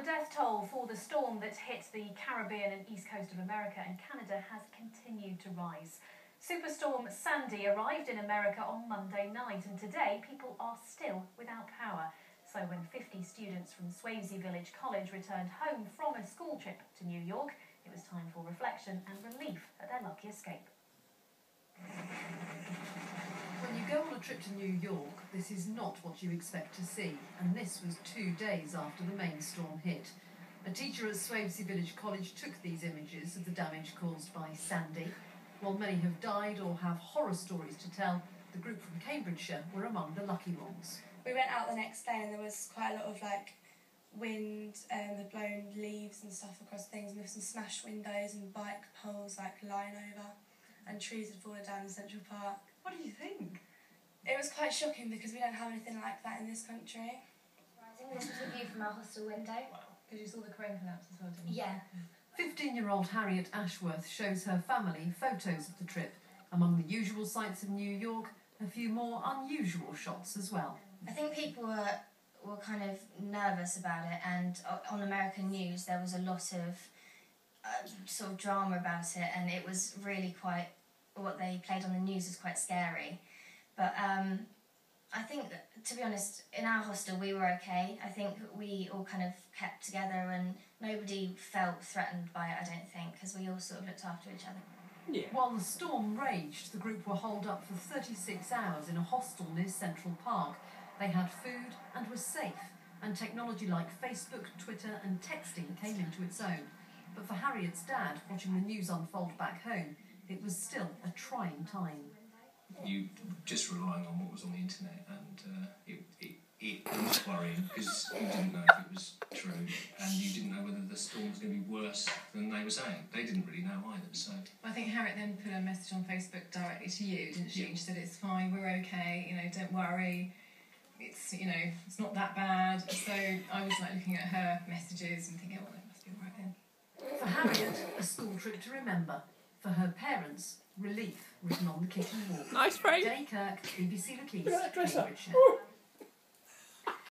the death toll for the storm that hit the Caribbean and east coast of America and Canada has continued to rise. Superstorm Sandy arrived in America on Monday night, and today people are still without power. So when 50 students from Swavesey Village College returned home from a school trip to New York, it was time for reflection and relief at their lucky escape. When you go on a trip to New York, this is not what you expect to see, and this was 2 days after the main storm hit. A teacher at Swavesey Village College took these images of the damage caused by Sandy. While many have died or have horror stories to tell, the group from Cambridgeshire were among the lucky ones. We went out the next day and there was quite a lot of wind and the blown leaves and stuff across things, and there were some smashed windows and bike poles lying over, and trees had fallen down in Central Park. What do you think? It was quite shocking because we don't have anything like that in this country. This was a view from our hostel window. Wow. Because you saw the crane collapse as well, didn't you? Yeah. 15-year-old Harriet Ashworth shows her family photos of the trip. Among the usual sights of New York, a few more unusual shots as well. I think people were kind of nervous about it, and on American news there was a lot of sort of drama about it, and it was really quite, what they played on the news was quite scary. But I think, to be honest, in our hostel we were okay. I think we all kind of kept together and nobody felt threatened by it, I don't think, because we all sort of looked after each other. Yeah. While the storm raged, the group were holed up for 36 hours in a hostel near Central Park. They had food and were safe, and technology like Facebook, Twitter and texting came into its own. But for Harriet's dad, watching the news unfold back home, it was still a trying time. You just relying on what was on the internet, and it was worrying because you didn't know if it was true, and you didn't know whether the storm was going to be worse than they were saying. They didn't really know either. So I think Harriet then put a message on Facebook directly to you, didn't she? Yeah. And she said, "It's fine, we're okay. Don't worry. It's it's not that bad." So I was looking at her messages and thinking, "Oh, it must be all right then." For Harriet, a school trip to remember. For her parents, relief written on the kitchen wall. Nice frame. Jenny Kirk, BBC Lookese, Cambridgeshire.